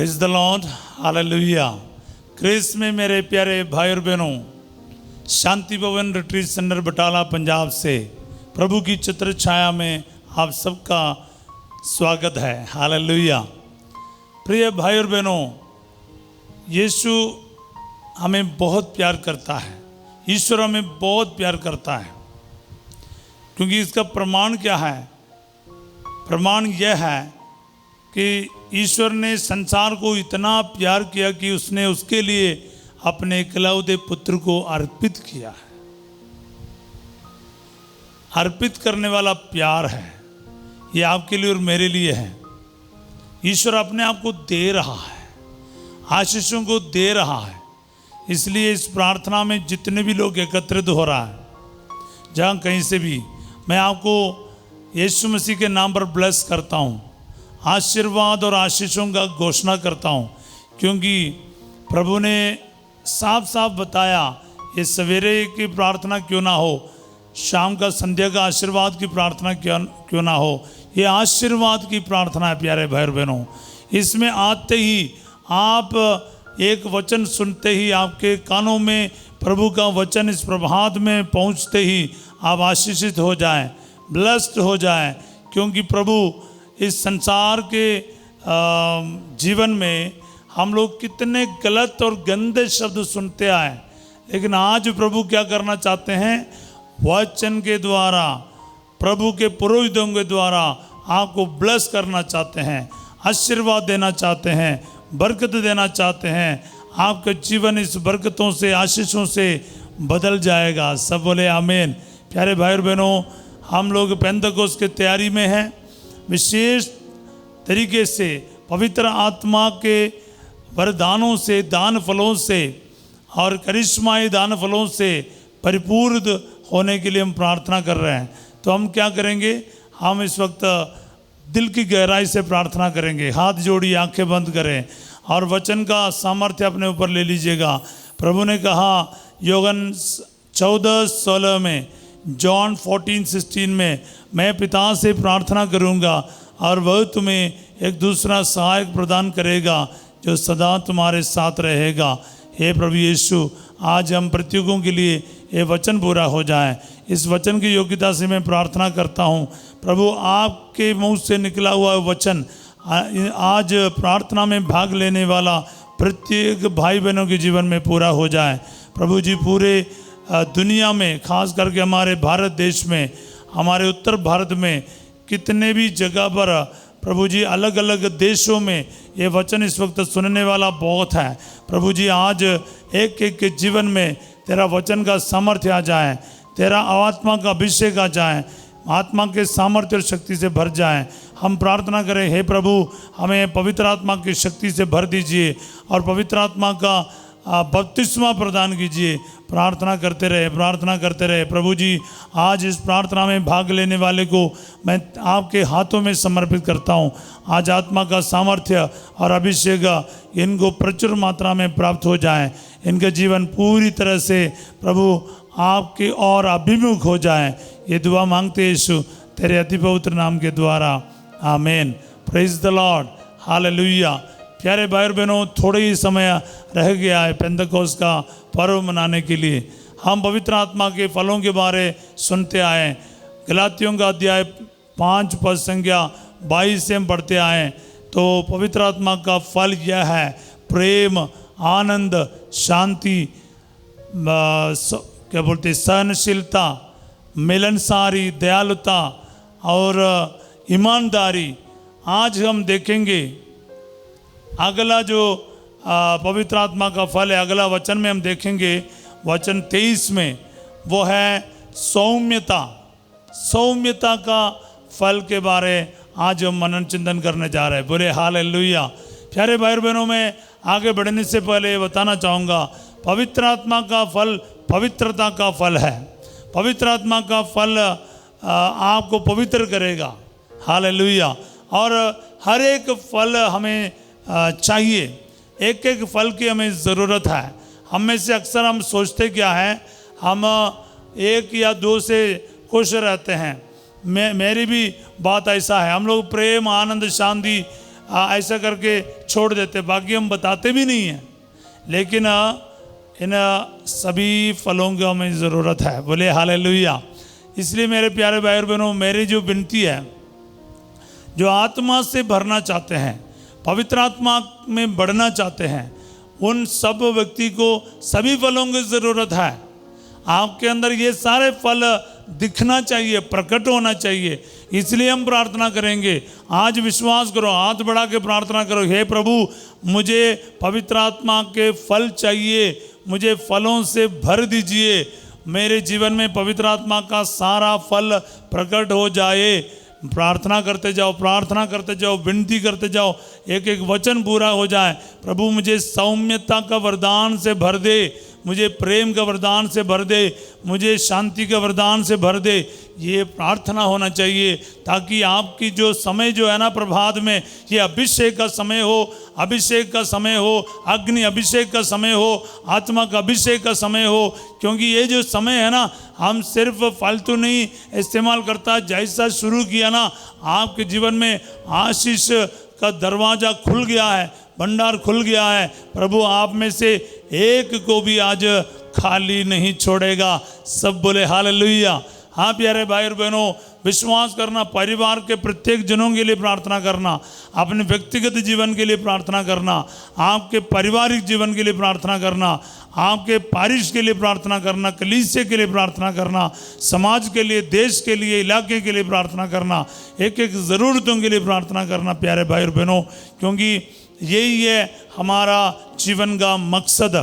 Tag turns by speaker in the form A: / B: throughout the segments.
A: Praise the Lord, hallelujah. Christ में मेरे प्यारे भाई और बहनों, शांति भवन रिट्रीट सेंटर बटाला पंजाब से प्रभु की चित्र छाया में आप सबका स्वागत है। हालेलुया। प्रिय भाई और बहनों, यीशु हमें बहुत प्यार करता है, ईश्वर हमें बहुत प्यार करता है। क्योंकि इसका प्रमाण क्या है? प्रमाण यह है कि ईश्वर ने संसार को इतना प्यार किया कि उसने उसके लिए अपने इकलौते पुत्र को अर्पित किया है। अर्पित करने वाला प्यार है, ये आपके लिए और मेरे लिए है। ईश्वर अपने आप को दे रहा है, आशीषों को दे रहा है। इसलिए इस प्रार्थना में जितने भी लोग एकत्रित हो रहा है, जहाँ कहीं से भी, मैं आपको यीशु मसीह के नाम पर ब्लेस करता हूँ, आशीर्वाद और आशीषों का घोषणा करता हूँ। क्योंकि प्रभु ने साफ साफ बताया, ये सवेरे की प्रार्थना क्यों ना हो, शाम का संध्या का आशीर्वाद की प्रार्थना क्यों ना हो, ये आशीर्वाद की प्रार्थना है। प्यारे भाई बहनों, इसमें आते ही आप एक वचन सुनते ही, आपके कानों में प्रभु का वचन इस प्रभात में पहुँचते ही आप आशीषित हो जाएं, ब्लेस्ड हो जाएं। क्योंकि प्रभु इस संसार के जीवन में हम लोग कितने गलत और गंदे शब्द सुनते आए, लेकिन आज प्रभु क्या करना चाहते हैं? वचन के द्वारा, प्रभु के पुरोहितों के द्वारा आपको ब्लेस करना चाहते हैं, आशीर्वाद देना चाहते हैं, बरकत देना चाहते हैं। आपका जीवन इस बरकतों से, आशीषों से बदल जाएगा। सब बोले आमीन। प्यारे भाई और बहनों, हम लोग पेंतकोस्त की तैयारी में हैं। विशेष तरीके से पवित्र आत्मा के वरदानों से, दान फलों से और करिश्माई दान फलों से परिपूर्ण होने के लिए हम प्रार्थना कर रहे हैं। तो हम क्या करेंगे? हम इस वक्त दिल की गहराई से प्रार्थना करेंगे। हाथ जोड़ी, आंखें बंद करें और वचन का सामर्थ्य अपने ऊपर ले लीजिएगा। प्रभु ने कहा योहन 14:16 में, जॉन 14:16 में, मैं पिता से प्रार्थना करूंगा और वह तुम्हें एक दूसरा सहायक प्रदान करेगा जो सदा तुम्हारे साथ रहेगा। हे प्रभु यीशु, आज हम प्रत्येकों के लिए ये वचन पूरा हो जाए। इस वचन की योग्यता से मैं प्रार्थना करता हूँ। प्रभु, आपके मुंह से निकला हुआ वचन आज प्रार्थना में भाग लेने वाला प्रत्येक भाई बहनों के जीवन में पूरा हो जाए। प्रभु जी, पूरे दुनिया में, खास करके हमारे भारत देश में, हमारे उत्तर भारत में, कितने भी जगह पर प्रभु जी, अलग अलग देशों में ये वचन इस वक्त सुनने वाला बहुत है। प्रभु जी, आज एक एक के जीवन में तेरा वचन का सामर्थ्य आ जाए, तेरा आत्मा का अभिषेक आ जाए, आत्मा के सामर्थ्य और शक्ति से भर जाए। हम प्रार्थना करें, हे प्रभु, हमें पवित्र आत्मा की शक्ति से भर दीजिए और पवित्र आत्मा का बपतिस्मा प्रदान कीजिए। प्रार्थना करते रहे, प्रार्थना करते रहे। प्रभु जी, आज इस प्रार्थना में भाग लेने वाले को मैं आपके हाथों में समर्पित करता हूँ। आज आत्मा का सामर्थ्य और अभिषेक इनको प्रचुर मात्रा में प्राप्त हो जाए। इनका जीवन पूरी तरह से प्रभु आपके और अभिमुख हो जाए। ये दुआ मांगते यीशु तेरे अति पवित्र नाम के द्वारा, आमीन। Praise the Lord, hallelujah. प्यारे भाई और बहनों, थोड़े ही समय रह गया है पेंतकोस्त का पर्व मनाने के लिए। हम पवित्र आत्मा के फलों के बारे सुनते आए। गलातियों का अध्याय 5 पद संख्या 22 से हम पढ़ते आए। तो पवित्र आत्मा का फल यह है, प्रेम, आनंद, शांति, क्या बोलते, सहनशीलता, मिलनसारी, दयालुता और ईमानदारी। आज हम देखेंगे अगला जो पवित्र आत्मा का फल है, अगला वचन में हम देखेंगे, वचन 23 में, वो है सौम्यता। सौम्यता का फल के बारे आज हम मनन चिंतन करने जा रहे हैं। बोले हालेलुया। प्यारे भाई बहनों, में आगे बढ़ने से पहले ये बताना चाहूँगा, पवित्र आत्मा का फल पवित्रता का फल है। पवित्र आत्मा का फल आपको पवित्र करेगा। हालेलुया। और हर एक फल हमें चाहिए, एक एक फल की हमें ज़रूरत है। हम में से अक्सर हम सोचते क्या है, हम एक या दो से खुश रहते हैं। मेरी भी बात ऐसा है। हम लोग प्रेम, आनंद, शांति ऐसा करके छोड़ देते, बाकी हम बताते भी नहीं हैं। लेकिन इन सभी फलों की हमें ज़रूरत है। बोले हालेलुया। इसलिए मेरे प्यारे भाई और बहनों, मेरी जो विनती है, जो आत्मा से भरना चाहते हैं, पवित्र आत्मा में बढ़ना चाहते हैं, उन सब व्यक्ति को सभी फलों की ज़रूरत है। आपके अंदर ये सारे फल दिखना चाहिए, प्रकट होना चाहिए। इसलिए हम प्रार्थना करेंगे। आज विश्वास करो, हाथ बढ़ा के प्रार्थना करो, हे प्रभु मुझे पवित्र आत्मा के फल चाहिए, मुझे फलों से भर दीजिए, मेरे जीवन में पवित्र आत्मा का सारा फल प्रकट हो जाए। प्रार्थना करते जाओ, प्रार्थना करते जाओ, विनती करते जाओ, एक एक वचन पूरा हो जाए। प्रभु मुझे सौम्यता का वरदान से भर दे, मुझे प्रेम का वरदान से भर दे, मुझे शांति का वरदान से भर दे। ये प्रार्थना होना चाहिए, ताकि आपकी जो समय जो है ना प्रभात में, ये अभिषेक का समय हो, अभिषेक का समय हो, अग्नि अभिषेक का समय हो, आत्मा का अभिषेक का समय हो। क्योंकि ये जो समय है ना, हम सिर्फ फालतू नहीं इस्तेमाल करता। जैसा शुरू किया ना, आपके जीवन में आशीष का दरवाज़ा खुल गया है, भंडार खुल गया है। प्रभु आप में से एक को भी आज खाली नहीं छोड़ेगा। सब बोले हालेलुया। हाँ प्यारे भाई और बहनों, विश्वास करना, परिवार के प्रत्येक जनों के लिए प्रार्थना करना, अपने व्यक्तिगत जीवन के लिए प्रार्थना करना, आपके पारिवारिक जीवन के लिए प्रार्थना करना, आपके पारिश के लिए प्रार्थना करना, कलीसिया के लिए प्रार्थना करना, समाज के लिए, देश के लिए, इलाके के लिए प्रार्थना करना, एक एक ज़रूरतों के लिए प्रार्थना करना प्यारे भाई और बहनों। क्योंकि यही है हमारा जीवन का मकसद।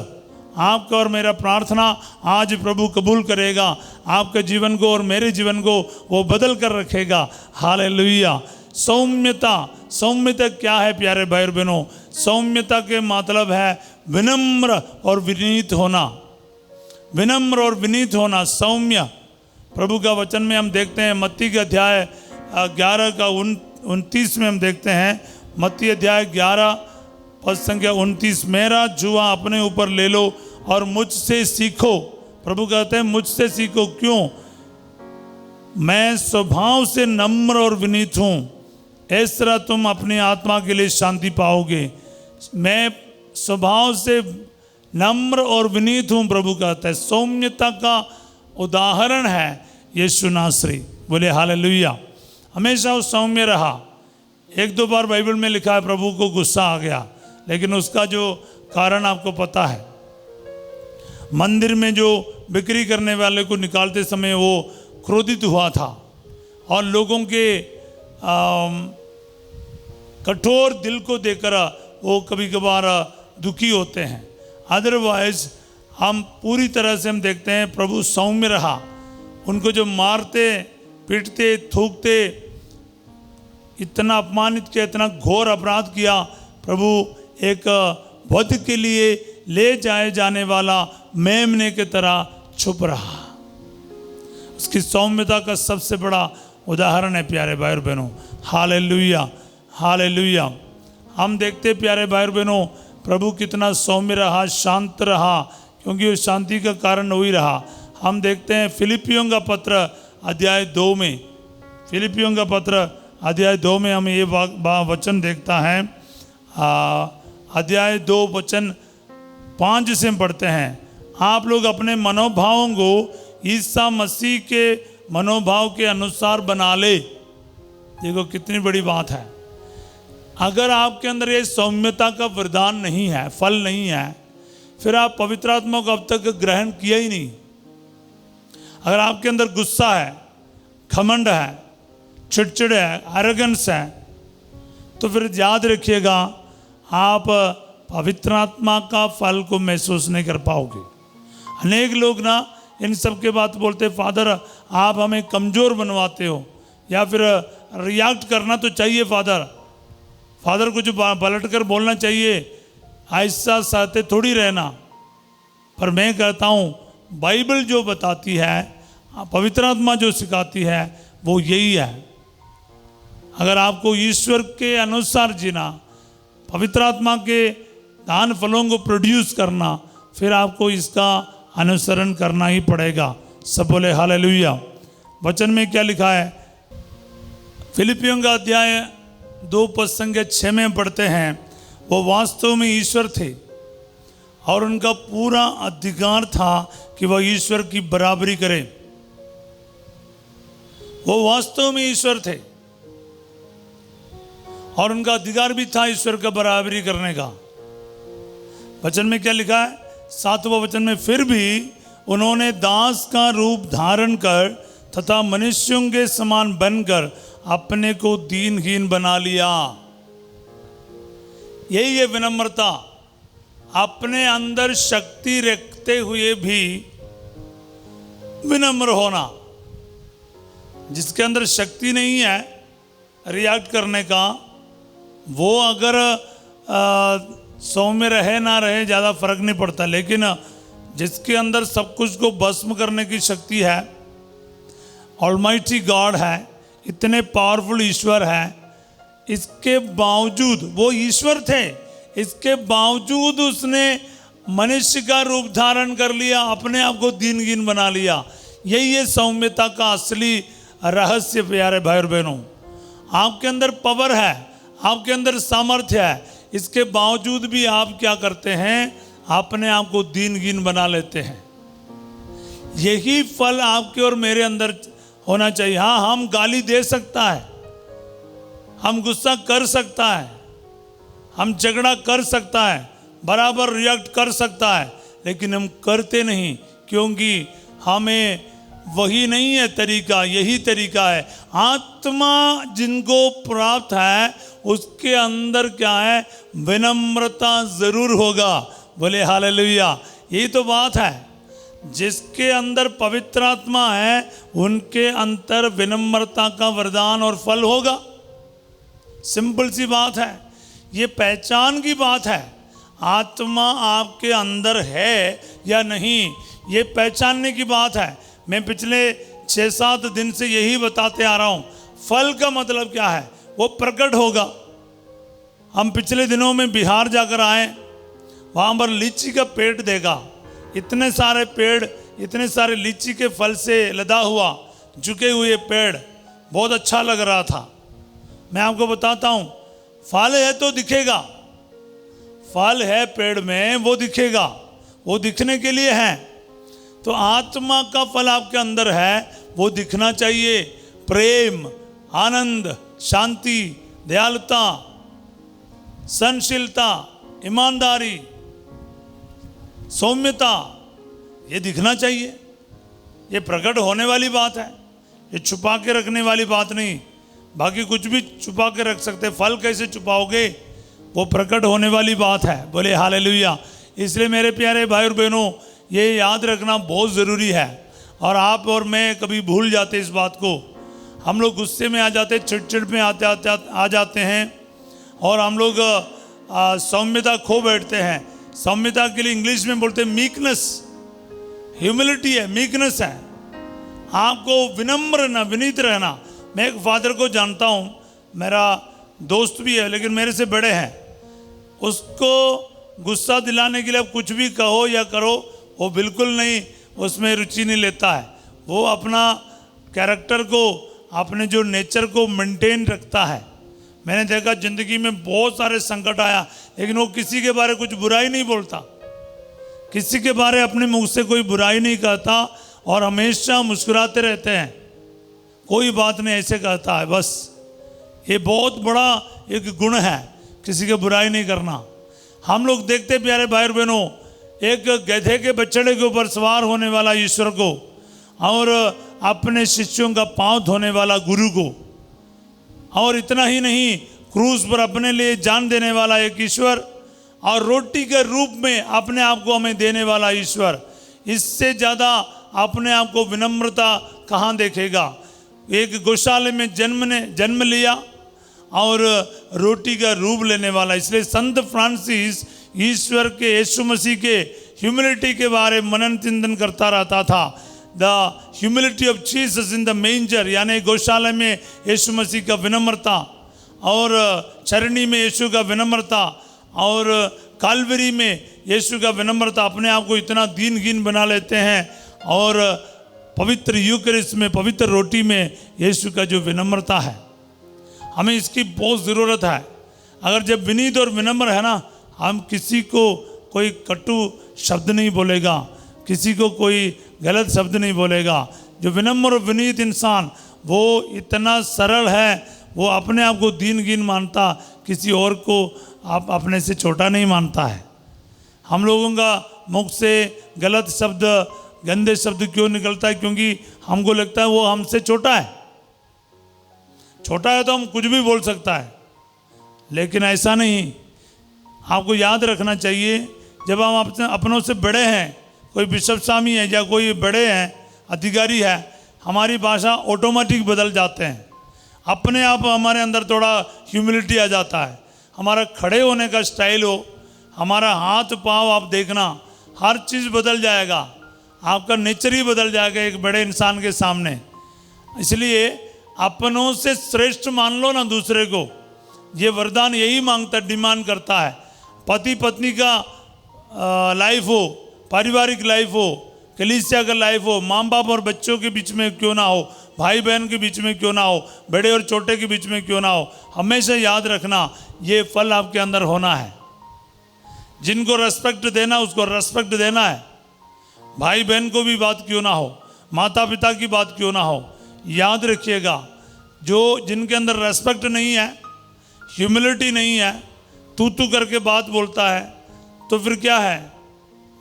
A: आपका और मेरा प्रार्थना आज प्रभु कबूल करेगा। आपके जीवन को और मेरे जीवन को वो बदल कर रखेगा। हालेलुया। सौम्यता, सौम्यता क्या है प्यारे भाई और बहनों? सौम्यता के मतलब है विनम्र और विनीत होना। विनम्र और विनीत होना, सौम्य। प्रभु का वचन में हम देखते हैं, मत्ती के अध्याय 11 का 29 में हम देखते हैं, मत्ती अध्याय 11 पद संख्या 29, मेरा जुआ अपने ऊपर ले लो और मुझसे सीखो। प्रभु कहते हैं मुझसे सीखो। क्यों? मैं स्वभाव से नम्र और विनीत हूँ, इस तरह तुम अपनी आत्मा के लिए शांति पाओगे। मैं स्वभाव से नम्र और विनीत हूँ, प्रभु कहता है। सौम्यता का उदाहरण है यीशु नासरी। बोले हालेलुया। हमेशा वो सौम्य रहा। एक दो बार बाइबल में लिखा है प्रभु को गुस्सा आ गया, लेकिन उसका जो कारण आपको पता है। मंदिर में जो बिक्री करने वाले को निकालते समय वो क्रोधित हुआ था, और लोगों के कठोर दिल को देखकर वो कभी कभार दुखी होते हैं। अदरवाइज हम पूरी तरह से हम देखते हैं प्रभु सौम्य रहा। उनको जो मारते, पीटते, थूकते, इतना अपमानित किया, इतना घोर अपराध किया, प्रभु एक वध के लिए ले जाए जाने वाला मेमने की तरह छुप रहा। उसकी सौम्यता का सबसे बड़ा उदाहरण है प्यारे भाई और बहनों। Hallelujah, hallelujah. हम देखते प्यारे भाई और बहनों, प्रभु कितना सौम्य रहा, शांत रहा, क्योंकि वो शांति का कारण वही रहा। हम देखते हैं फिलिपियों का पत्र अध्याय 2 में, फिलिपियों का पत्र अध्याय 2 में हम ये वचन देखता है। अध्याय 2 वचन 5 से हम पढ़ते हैं, आप लोग अपने मनोभावों को ईसा मसीह के मनोभाव के अनुसार बना ले। देखो कितनी बड़ी बात है। अगर आपके अंदर ये सौम्यता का वरदान नहीं है, फल नहीं है, फिर आप पवित्र आत्मा को अब तक ग्रहण किया ही नहीं। अगर आपके अंदर गुस्सा है, घमंड है, चिड़चिड़ है, एरोगेंस है, तो फिर याद रखिएगा आप पवित्र आत्मा का फल को महसूस नहीं कर पाओगे। अनेक लोग ना इन सब के बात बोलते, फादर आप हमें कमज़ोर बनवाते हो, या फिर रिएक्ट करना तो चाहिए फादर, फादर कुछ पलट कर बोलना चाहिए, ऐसा सहते थोड़ी रहना। पर मैं कहता हूँ बाइबल जो बताती है, पवित्र आत्मा जो सिखाती है, वो यही है। अगर आपको ईश्वर के अनुसार जीना, पवित्र आत्मा के दान फलों को प्रोड्यूस करना, फिर आपको इसका अनुसरण करना ही पड़ेगा। सब बोले हालेलुया। वचन में क्या लिखा है? फिलिपियों का अध्याय 2 पद संख्या 6 में पढ़ते हैं, वो वास्तव में ईश्वर थे और उनका पूरा अधिकार था कि वह ईश्वर की बराबरी करें। वो वास्तव में ईश्वर थे और उनका अधिकार भी था ईश्वर का बराबरी करने का। वचन में क्या लिखा है? 7वां वचन में, फिर भी उन्होंने दास का रूप धारण कर तथा मनुष्यों के समान बनकर अपने को दीनहीन बना लिया। यही है विनम्रता, अपने अंदर शक्ति रखते हुए भी विनम्र होना। जिसके अंदर शक्ति नहीं है रिएक्ट करने का, वो अगर सौम्य रहे ना रहे ज़्यादा फर्क नहीं पड़ता, लेकिन जिसके अंदर सब कुछ को भस्म करने की शक्ति है, ऑलमाइटी गॉड है, इतने पावरफुल ईश्वर है, इसके बावजूद वो ईश्वर थे, इसके बावजूद उसने मनुष्य का रूप धारण कर लिया, अपने आप को दीनहीन बना लिया। यही है सौम्यता का असली रहस्य। प्यारे भाई और बहनों, आपके अंदर पावर है, आपके अंदर सामर्थ्य है, इसके बावजूद भी आप क्या करते हैं? अपने आप को दीनहीन बना लेते हैं। यही फल आपके और मेरे अंदर होना चाहिए। हाँ, हम गाली दे सकता है, हम गुस्सा कर सकता है, हम झगड़ा कर सकता है, बराबर रिएक्ट कर सकता है, लेकिन हम करते नहीं, क्योंकि हमें वही नहीं है तरीका, यही तरीका है। आत्मा जिनको प्राप्त है उसके अंदर क्या है? विनम्रता जरूर होगा। बोले हालेलुया। यही तो बात है, जिसके अंदर पवित्र आत्मा है उनके अंतर विनम्रता का वरदान और फल होगा। सिंपल सी बात है, ये पहचान की बात है। आत्मा आपके अंदर है या नहीं, ये पहचानने की बात है। मैं पिछले 6-7 दिन से यही बताते आ रहा हूँ। फल का मतलब क्या है? वो प्रकट होगा। हम पिछले दिनों में बिहार जाकर आए, वहाँ पर लीची का पेड़ देखा, इतने सारे पेड़, इतने सारे लीची के फल से लदा हुआ झुके हुए पेड़, बहुत अच्छा लग रहा था। मैं आपको बताता हूँ, फल है तो दिखेगा, फल है पेड़ में, वो दिखेगा, वो दिखने के लिए है। तो आत्मा का फल आपके अंदर है, वो दिखना चाहिए। प्रेम, आनंद, शांति, दयालुता, सहनशीलता, ईमानदारी, सौम्यता, ये दिखना चाहिए। ये प्रकट होने वाली बात है, ये छुपा के रखने वाली बात नहीं। बाकी कुछ भी छुपा के रख सकते, फल कैसे छुपाओगे? वो प्रकट होने वाली बात है। बोले हालेलुया। इसलिए मेरे प्यारे भाई और बहनों, ये याद रखना बहुत ज़रूरी है। और आप और मैं कभी भूल जाते इस बात को। हम लोग गुस्से में आ जाते, चिड़चिड़ में आ जाते हैं, और हम लोग सौम्यता खो बैठते हैं। सौम्यता के लिए इंग्लिश में बोलते हैं मीकनेस। ह्यूमिलिटी है, मीकनेस है। आपको विनम्र रहना, विनीत रहना। मैं एक फादर को जानता हूँ, मेरा दोस्त भी है, लेकिन मेरे से बड़े हैं। उसको गुस्सा दिलाने के लिए आप कुछ भी कहो या करो, वो बिल्कुल नहीं, उसमें रुचि नहीं लेता है। वो अपना कैरेक्टर को, अपने जो नेचर को मेंटेन रखता है। मैंने देखा ज़िंदगी में बहुत सारे संकट आया, लेकिन वो किसी के बारे कुछ बुराई नहीं बोलता, किसी के बारे अपने मुंह से कोई बुराई नहीं कहता, और हमेशा मुस्कुराते रहते हैं। कोई बात नहीं ऐसे कहता है, बस। ये बहुत बड़ा एक गुण है, किसी की बुराई नहीं करना। हम लोग देखते प्यारे भाई और बहनों, एक गधे के बछड़े के ऊपर सवार होने वाला ईश्वर को, और अपने शिष्यों का पांव धोने वाला गुरु को, और इतना ही नहीं, क्रूस पर अपने लिए जान देने वाला एक ईश्वर, और रोटी के रूप में अपने आप को हमें देने वाला ईश्वर। इससे ज़्यादा अपने आप को विनम्रता कहाँ देखेगा? एक गौशाले में जन्म लिया और रोटी का रूप लेने वाला। इसलिए संत फ्रांसिस ईश्वर के, यीशु मसीह के ह्यूमिलिटी के बारे में मनन चिंतन करता रहता था। The humility of Jesus in the मेंजर, यानी गौशाला में यीशु मसीह का विनम्रता, और चरनी में यीशु का विनम्रता, और कालवरी में यीशु का विनम्रता। अपने आप को इतना दीनहीन बना लेते हैं, और पवित्र यूकरिस्ट में, पवित्र रोटी में यीशु का जो विनम्रता है। हमें इसकी बहुत ज़रूरत है। अगर जब विनीत और विनम्र है ना, हम किसी को कोई कटु शब्द नहीं बोलेगा, किसी को कोई गलत शब्द नहीं बोलेगा। जो विनम्र और विनीत इंसान वो इतना सरल है, वो अपने आप को दीनहीन मानता, किसी और को आप अपने से छोटा नहीं मानता है। हम लोगों का मुख से गलत शब्द, गंदे शब्द क्यों निकलता है? क्योंकि हमको लगता है वो हमसे छोटा है। छोटा है तो हम कुछ भी बोल सकता है, लेकिन ऐसा नहीं। आपको याद रखना चाहिए, जब हम अपनों से बड़े हैं, कोई बिशप स्वामी है या कोई बड़े हैं, अधिकारी है, हमारी भाषा ऑटोमेटिक बदल जाते हैं। अपने आप हमारे अंदर थोड़ा ह्यूमिलिटी आ जाता है। हमारा खड़े होने का स्टाइल हो, हमारा हाथ पाँव आप देखना, हर चीज़ बदल जाएगा। आपका नेचर ही बदल जाएगा एक बड़े इंसान के सामने। इसलिए अपनों से श्रेष्ठ मान लो ना दूसरे को। ये वरदान यही मांगता, डिमांड करता है। पति पत्नी का लाइफ हो, पारिवारिक लाइफ हो, कलीसिया का लाइफ हो, माँ बाप और बच्चों के बीच में क्यों ना हो, भाई बहन के बीच में क्यों ना हो, बड़े और छोटे के बीच में क्यों ना हो, हमेशा याद रखना ये फल आपके अंदर होना है। जिनको रेस्पेक्ट देना उसको रेस्पेक्ट देना है। भाई बहन को भी बात क्यों ना हो, माता पिता की बात क्यों ना हो, याद रखिएगा। जो जिनके अंदर रेस्पेक्ट नहीं है, ह्यूमिलिटी नहीं है, तू करके बात बोलता है, तो फिर क्या है?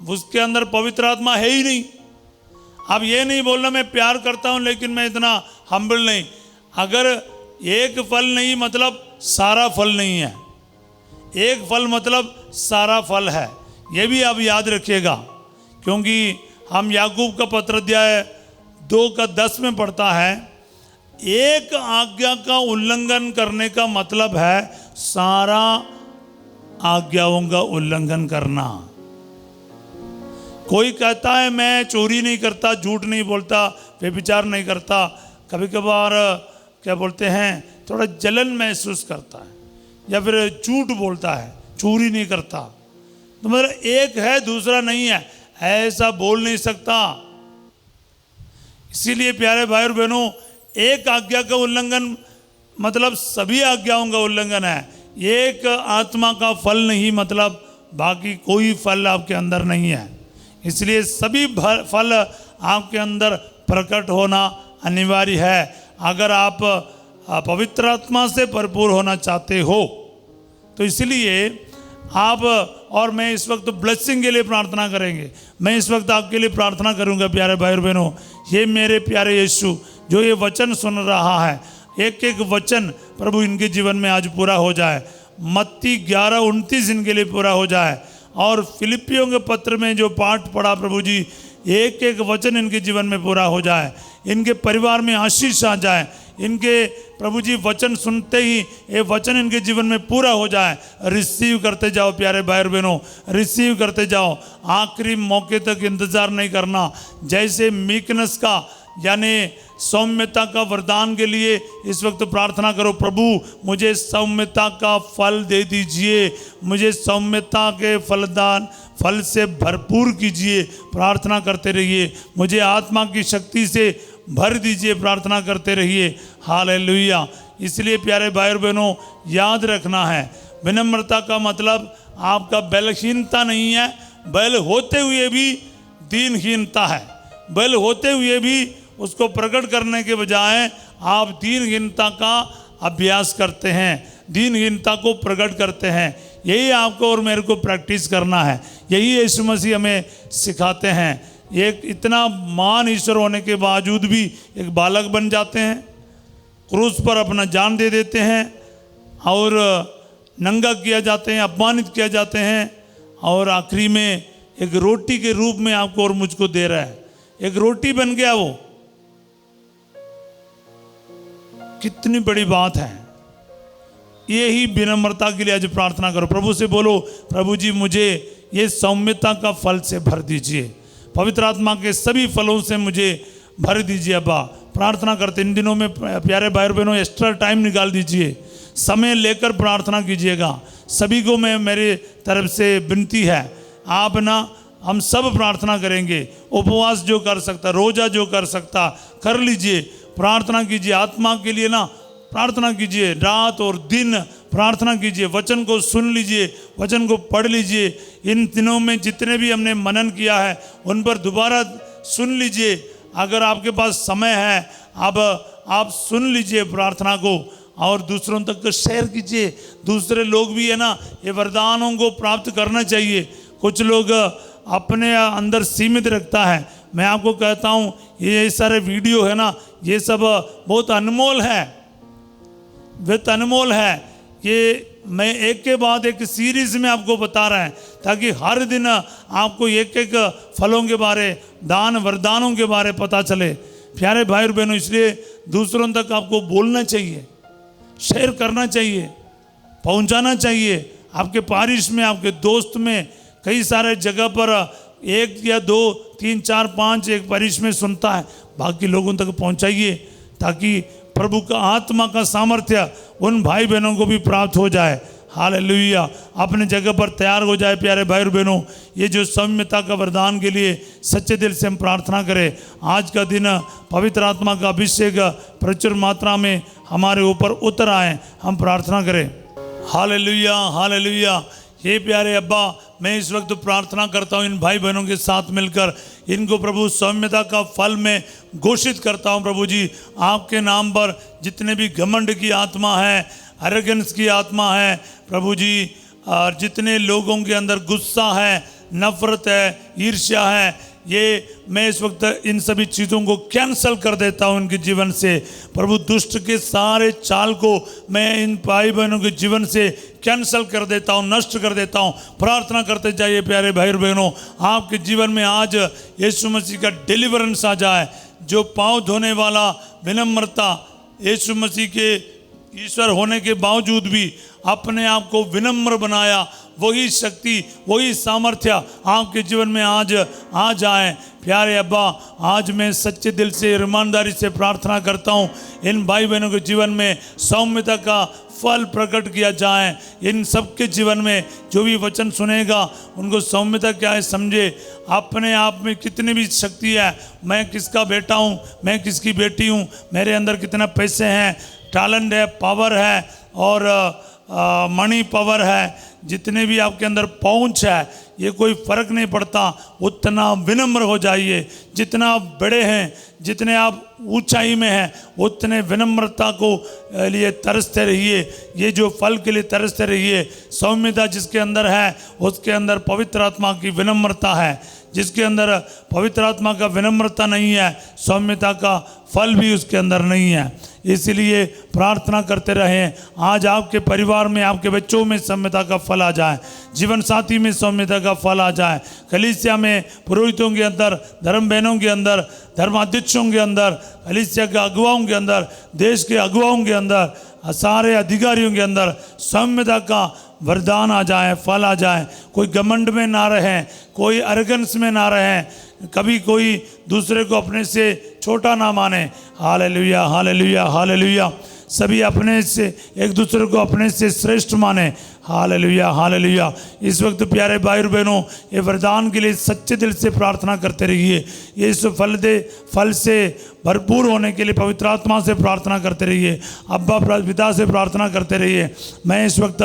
A: उसके अंदर पवित्र आत्मा है ही नहीं। अब ये नहीं बोलना मैं प्यार करता हूँ लेकिन मैं इतना हम्बल नहीं। अगर एक फल नहीं मतलब सारा फल नहीं है, एक फल मतलब सारा फल है। ये भी आप याद रखिएगा, क्योंकि हम याकूब का पत्र अध्याय 2:10 में पढ़ता है, एक आज्ञा का उल्लंघन करने का मतलब है सारा आज्ञाओं का उल्लंघन करना। कोई कहता है मैं चोरी नहीं करता, झूठ नहीं बोलता, व्यभिचार नहीं करता, कभी कभार क्या बोलते हैं थोड़ा जलन महसूस करता है, या फिर झूठ बोलता है, चोरी नहीं करता, तो मतलब एक है दूसरा नहीं है, ऐसा बोल नहीं सकता। इसीलिए प्यारे भाई और बहनों, एक आज्ञा का उल्लंघन मतलब सभी आज्ञाओं का उल्लंघन है। एक आत्मा का फल नहीं मतलब बाकी कोई फल आपके अंदर नहीं है। इसलिए सभी फल आपके अंदर प्रकट होना अनिवार्य है। अगर आप पवित्र आत्मा से भरपूर होना चाहते हो तो इसलिए आप और मैं इस वक्त ब्लेसिंग के लिए प्रार्थना करेंगे। मैं इस वक्त आपके लिए प्रार्थना करूंगा प्यारे भाई और बहनों। ये मेरे प्यारे यीशु जो ये वचन सुन रहा है, एक एक वचन प्रभु इनके जीवन में आज पूरा हो जाए। मत्ती 11:29 इनके लिए पूरा हो जाए। और फिलिपियों के पत्र में जो पाठ पढ़ा प्रभु जी, एक एक वचन इनके जीवन में पूरा हो जाए। इनके परिवार में आशीष आ जाए। इनके प्रभु जी वचन सुनते ही ये वचन इनके जीवन में पूरा हो जाए। रिसीव करते जाओ प्यारे भाई और बहनों, रिसीव करते जाओ। आखिरी मौके तक इंतज़ार नहीं करना। जैसे मीकनेस का यानी सौम्यता का वरदान के लिए इस वक्त प्रार्थना करो, प्रभु मुझे सौम्यता का फल दे दीजिए, मुझे सौम्यता के फल से भरपूर कीजिए। प्रार्थना करते रहिए, मुझे आत्मा की शक्ति से भर दीजिए, प्रार्थना करते रहिए। हालेलुया। इसलिए प्यारे भाई और बहनों याद रखना है, विनम्रता का मतलब आपका बलहीनता नहीं है, बल होते हुए भी दीनहीनता है। बल होते हुए भी उसको प्रकट करने के बजाय आप दीनहीनता का अभ्यास करते हैं, दीनहीनता को प्रकट करते हैं। यही आपको और मेरे को प्रैक्टिस करना है। यही यीशु मसीह हमें सिखाते हैं। एक इतना महान ईश्वर होने के बावजूद भी एक बालक बन जाते हैं, क्रूस पर अपना जान दे देते हैं और नंगा किया जाते हैं, अपमानित किया जाते हैं, और आखिरी में एक रोटी के रूप में आपको और मुझको दे रहा है। एक रोटी बन गया वो। कितनी बड़ी बात है। यही विनम्रता के लिए आज प्रार्थना करो। प्रभु से बोलो, प्रभु जी मुझे ये सौम्यता का फल से भर दीजिए, पवित्र आत्मा के सभी फलों से मुझे भर दीजिए। अब्बा प्रार्थना करते इन दिनों में प्यारे भाई और बहनों एक्स्ट्रा टाइम निकाल दीजिए, समय लेकर प्रार्थना कीजिएगा। सभी को मैं मेरे तरफ से विनती है, आप ना हम सब प्रार्थना करेंगे। उपवास जो कर सकता, रोजा जो कर सकता कर लीजिए, प्रार्थना कीजिए। आत्मा के लिए ना प्रार्थना कीजिए, रात और दिन प्रार्थना कीजिए, वचन को सुन लीजिए, वचन को पढ़ लीजिए। इन दिनों में जितने भी हमने मनन किया है उन पर दोबारा सुन लीजिए। अगर आपके पास समय है अब आप सुन लीजिए प्रार्थना को और दूसरों तक शेयर कीजिए। दूसरे लोग भी है ना ये वरदानों को प्राप्त करना चाहिए। कुछ लोग अपने अंदर सीमित रखता है। मैं आपको कहता हूँ ये सारे वीडियो है ना ये सब बहुत अनमोल है, बहुत अनमोल है। ये मैं एक के बाद एक सीरीज में आपको बता रहा है ताकि हर दिन आपको एक एक फलों के बारे, दान वरदानों के बारे पता चले। प्यारे भाई और बहनों, इसलिए दूसरों तक आपको बोलना चाहिए, शेयर करना चाहिए, पहुंचाना चाहिए। आपके पारिश में, आपके दोस्त में, कई सारे जगह पर 1 या 2 3 4 5 एक पारिश में सुनता है, बाकी लोगों तक पहुंचाइए ताकि प्रभु का आत्मा का सामर्थ्य उन भाई बहनों को भी प्राप्त हो जाए। हालेलुया। अपने जगह पर तैयार हो जाए प्यारे भाई और बहनों। ये जो सौम्यता का वरदान के लिए सच्चे दिल से हम प्रार्थना करें। आज का दिन पवित्र आत्मा का अभिषेक प्रचुर मात्रा में हमारे ऊपर उतर आए, हम प्रार्थना करें। Hallelujah, hallelujah. ये प्यारे अब्बा, मैं इस वक्त प्रार्थना करता हूँ इन भाई बहनों के साथ मिलकर, इनको प्रभु सौम्यता का फल में घोषित करता हूँ। प्रभु जी आपके नाम पर जितने भी घमंड की आत्मा है, एरोगेंस की आत्मा है प्रभु जी, और जितने लोगों के अंदर गुस्सा है, नफरत है, ईर्ष्या है, ये मैं इस वक्त इन सभी चीज़ों को कैंसल कर देता हूँ इनके जीवन से। प्रभु दुष्ट के सारे चाल को मैं इन भाई बहनों के जीवन से कैंसल कर देता हूँ, नष्ट कर देता हूँ। प्रार्थना करते जाइए प्यारे भाई और बहनों, आपके जीवन में आज यीशु मसीह का डिलीवरेंस आ जाए। जो पाँव धोने वाला विनम्रता, यीशु मसीह के ईश्वर होने के बावजूद भी अपने आप को विनम्र बनाया, वही शक्ति, वही सामर्थ्य आपके जीवन में आज आ जाए। प्यारे अब्बा, आज मैं सच्चे दिल से, ईमानदारी से प्रार्थना करता हूँ इन भाई बहनों के जीवन में सौम्यता का फल प्रकट किया जाए। इन सबके जीवन में जो भी वचन सुनेगा उनको सौम्यता क्या है समझे, अपने आप में कितनी भी शक्ति है, मैं किसका बेटा हूँ, मैं किसकी बेटी हूँ, मेरे अंदर कितना पैसे हैं, टैलेंट है, पावर है और मनी पावर है, जितने भी आपके अंदर पहुंच है, ये कोई फर्क नहीं पड़ता। उतना विनम्र हो जाइए, जितना आप बड़े हैं, जितने आप ऊंचाई में हैं, उतने विनम्रता को लिए तरसते रहिए। ये जो फल के लिए तरसते रहिए। सौम्यता जिसके अंदर है उसके अंदर पवित्र आत्मा की विनम्रता है। जिसके अंदर पवित्र आत्मा का विनम्रता नहीं है, सौम्यता का फल भी उसके अंदर नहीं है। इसलिए प्रार्थना करते रहें आज आपके परिवार में, आपके बच्चों में सौम्यता का फल आ जाए, जीवन साथी में सौम्यता का फल आ जाए, कलीसिया में, पुरोहितों के अंदर, धर्म बहनों के अंदर, धर्माध्यक्षों के अंदर, कलीसिया के अगुवाओं के अंदर, देश के अगुवाओं के अंदर, सारे अधिकारियों के अंदर सौम्यता का वरदान आ जाए, फल आ जाए। कोई घमंड में ना रहें, कोई अरगंस में ना रहें, कभी कोई दूसरे को अपने से छोटा ना माने। Hallelujah, hallelujah, hallelujah. सभी अपने से, एक दूसरे को अपने से श्रेष्ठ माने। Hallelujah, hallelujah. इस वक्त प्यारे भाई और बहनों, ये वरदान के लिए सच्चे दिल से प्रार्थना करते रहिए। ये इस फल से भरपूर होने के लिए पवित्र आत्मा से प्रार्थना करते रहिए, अब्बा पिता से प्रार्थना करते रहिए। मैं इस वक्त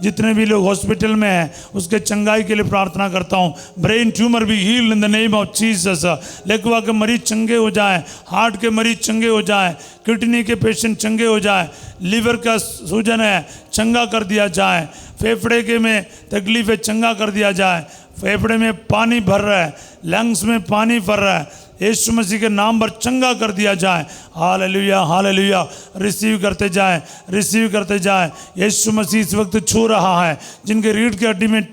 A: जितने भी लोग हॉस्पिटल में हैं उसके चंगाई के लिए प्रार्थना करता हूँ। ब्रेन ट्यूमर भी heal in the name of Jesus. लेकवा के मरीज चंगे हो जाए, हार्ट के मरीज चंगे हो जाए, किडनी के पेशेंट चंगे हो जाए, लीवर का सूजन है चंगा कर दिया जाए, फेफड़े के में तकलीफ है चंगा कर दिया जाए, फेफड़े में पानी भर रहा है, लंग्स में पानी भर रहा है, यीशु मसीह के नाम पर चंगा कर दिया जाए। Hallelujah, hallelujah. रिसीव करते जाए, रिसीव करते जाए। यीशु मसीह इस वक्त छू रहा है जिनके रीढ़ की हड्डी में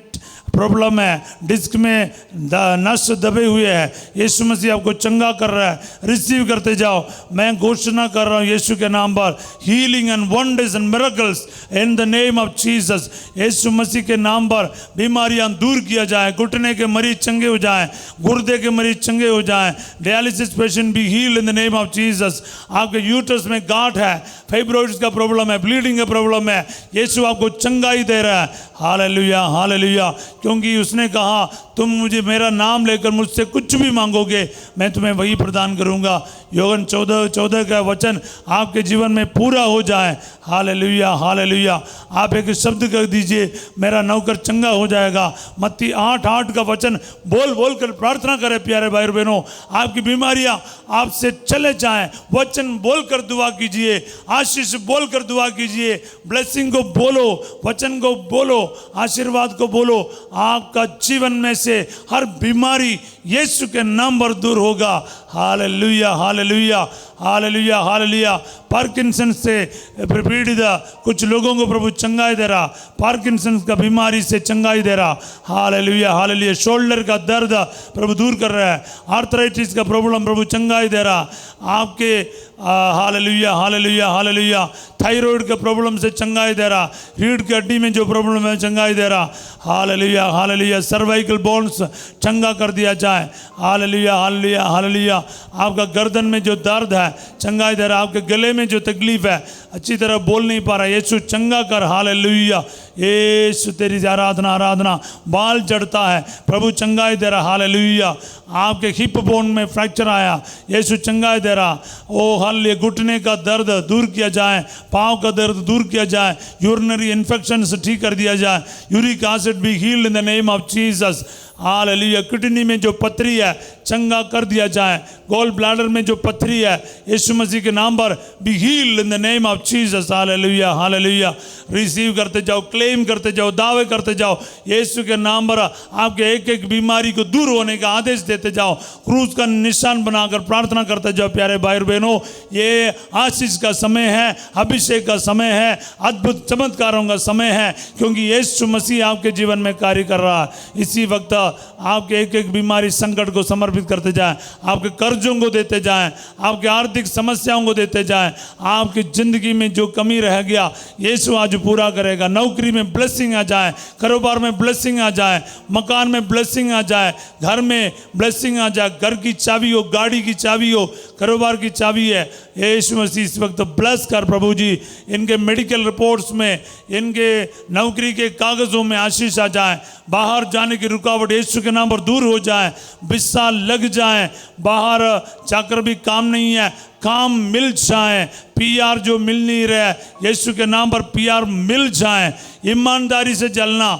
A: प्रॉब्लम है, डिस्क में नस दबे हुए हैं, यीशु मसीह आपको चंगा कर रहा है। रिसीव करते जाओ। मैं घोषणा कर रहा हूँ यीशु के नाम पर healing and wonders and miracles in the name of Jesus. यीशु मसीह के नाम पर बीमारियां दूर किया जाए, घुटने के मरीज चंगे हो जाए, गुर्दे के मरीज चंगे हो जाए, डायलिसिस पेशेंट भी heal in the name of Jesus. आपके यूट्रस में गांठ है, फाइब्रोइड्स का प्रॉब्लम है, ब्लीडिंग का प्रॉब्लम है, यीशु आपको चंगाई दे रहा है। Hallelujah, hallelujah. क्योंकि उसने कहा तुम मुझे मेरा नाम लेकर मुझसे कुछ भी मांगोगे मैं तुम्हें वही प्रदान करूँगा। योहन 14:14 का वचन आपके जीवन में पूरा हो जाए। Hallelujah, hallelujah. आप एक शब्द कर दीजिए, मेरा नौकर चंगा हो जाएगा। मत्ती 8:8 का वचन बोल बोल कर प्रार्थना करें प्यारे भाई और बहनों, आपकी बीमारियां आपसे चले जाएं। वचन बोलकर दुआ कीजिए, आशीष बोलकर दुआ कीजिए, ब्लेसिंग को बोलो, वचन को बोलो, आशीर्वाद को बोलो। आपका जीवन में से हर बीमारी यीशु के नाम पर दूर होगा। Hallelujah, hallelujah, hallelujah, hallelujah. Parkinson से पीड़ित कुछ लोगों को प्रभु चंगाई दे रहा, पार्किंसन का बीमारी से चंगाई दे रहा। Hallelujah, hallelujah. शोल्डर का दर्द प्रभु दूर कर रहा है, आर्थराइटिस का प्रॉब्लम प्रभु चंगाई दे रहा आपके। Hallelujah, hallelujah, hallelujah. थायराइड के प्रॉब्लम से चंगाई दे रहा, रीढ़ की हड्डी में जो प्रॉब्लम है चंगाई दे रहा। Hallelujah, hallelujah. सर्वाइकल बोन्स चंगा कर दिया जाए। Hallelujah, hallelujah, hallelujah. आपका गर्दन में जो दर्द है चंगाई दे रहा, आपके गले में जो तकलीफ है, अच्छी तरह बोल नहीं पा रहा, यीशु चंगा कर। हालेलुया, यीशु तेरी आराधना, आराधना। बाल जड़ता है, प्रभु चंगाई दे रहा। हालेलुया। आपके हिप बोन में फ्रैक्चर आया, यीशु चंगाई दे रहा। ओ हालेलुया। घुटने का दर्द दूर किया जाए, पाँव का दर्द दूर किया जाए, यूरिनरी इन्फेक्शन से ठीक कर दिया जाए। Uric acid be healed in the name of Jesus. Hallelujah. Kidney में जो पथरी है चंगा कर दिया जाए। गॉल ब्लैडर में जो पथरी है यीशु मसीह के नाम पर be healed in the name of Jesus. Hallelujah, hallelujah. Receive करते जाओ, क्लेम करते जाओ, दावे करते जाओ। यीशु के नाम पर आपके एक एक बीमारी को दूर होने का आदेश देते जाओ। क्रूज का निशान बनाकर प्रार्थना करते जाओ। प्यारे भाई और बहनों, ये आशीष का समय है, अभिषेक का समय है, अद्भुत चमत्कारों का समय है, क्योंकि यीशु मसीह आपके जीवन में कार्य कर रहा है। इसी वक्त आपके एक एक बीमारी संकट को समर्पित करते जाएं, आपके कर्जों को देते जाएं, आपके आर्थिक समस्याओं को देते जाएं। आपकी जिंदगी में जो कमी रह गया यीशु आज पूरा करेगा। नौकरी में ब्लेसिंग आ जाए, कारोबार में ब्लेसिंग आ जाए, मकान में ब्लेसिंग आ जाए, घर में ब्लेसिंग आ जाए। घर की चाबी हो, गाड़ी की चाबी हो, कारोबार की चाबी है। यीशु मसीह इस वक्त ब्लेस कर प्रभु जी। इनके मेडिकल रिपोर्ट्स में, इनके नौकरी के कागजों में आशीष आ जाए। बाहर जाने की रुकावट यीशु के नाम पर दूर हो जाए। बिस्सा लग जाए, बाहर जाकर भी काम नहीं है, काम मिल जाए। पीआर जो मिल नहीं रहा है यीशु के नाम पर पीआर मिल जाए। ईमानदारी से चलना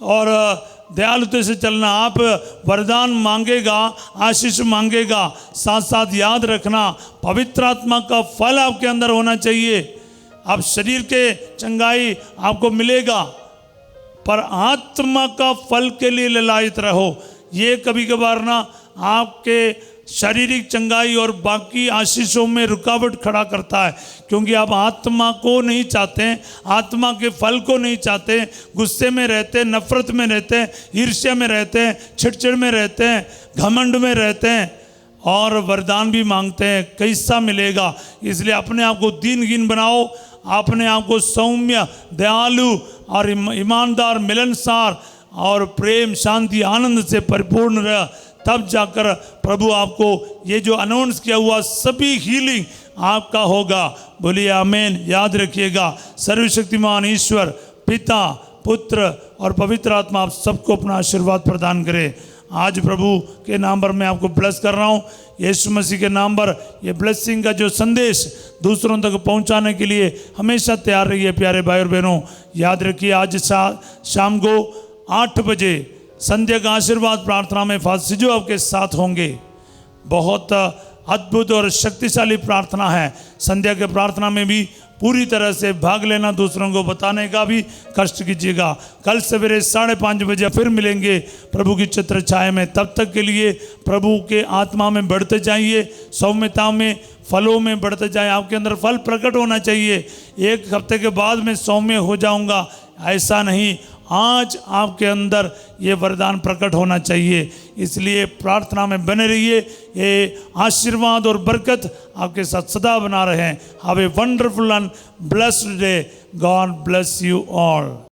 A: और दयालुता से चलना। आप वरदान मांगेगा, आशीष मांगेगा, साथ साथ याद रखना पवित्र आत्मा का फल आपके अंदर होना चाहिए। आप शरीर के चंगाई आपको मिलेगा, पर आत्मा का फल के लिए ललायत रहो। ये कभी कभार ना आपके शारीरिक चंगाई और बाकी आशीषों में रुकावट खड़ा करता है, क्योंकि आप आत्मा को नहीं चाहते, आत्मा के फल को नहीं चाहते। गुस्से में रहते हैं, नफरत में रहते हैं, ईर्ष्या में रहते हैं, चिड़चिड़ में रहते हैं, घमंड में रहते हैं और वरदान भी मांगते हैं, कैसा मिलेगा। इसलिए अपने आप को दीनहीन बनाओ, अपने आप को सौम्य, दयालु और ईमानदार, मिलनसार और प्रेम, शांति, आनंद से परिपूर्ण रह। तब जाकर प्रभु आपको ये जो अनाउंस किया हुआ सभी हीलिंग आपका होगा। बोलिए आमीन। याद रखिएगा, सर्वशक्तिमान ईश्वर पिता, पुत्र और पवित्र आत्मा आप सबको अपना आशीर्वाद प्रदान करे। आज प्रभु के नाम पर मैं आपको ब्लेस कर रहा हूँ। यीशु मसीह के नाम पर ये ब्लेसिंग का जो संदेश दूसरों तक पहुँचाने के लिए हमेशा तैयार रहिए। प्यारे भाई और बहनों, याद रखिए आज शाम को 8 बजे संध्या का आशीर्वाद प्रार्थना में फासिजो आपके साथ होंगे। बहुत अद्भुत और शक्तिशाली प्रार्थना है। संध्या के प्रार्थना में भी पूरी तरह से भाग लेना, दूसरों को बताने का भी कष्ट कीजिएगा। कल सवेरे 5:30 बजे फिर मिलेंगे प्रभु की छत्र छाया में। तब तक के लिए प्रभु के आत्मा में बढ़ते जाइए, सौम्यता में, फलों में बढ़ते जाए। आपके अंदर फल प्रकट होना चाहिए। एक हफ्ते के बाद मैं सौम्य हो जाऊंगा, ऐसा नहीं। आज आपके अंदर ये वरदान प्रकट होना चाहिए। इसलिए प्रार्थना में बने रहिए। ये आशीर्वाद और बरकत आपके साथ सदा बना रहे। Have a wonderful and blessed day. God bless you all.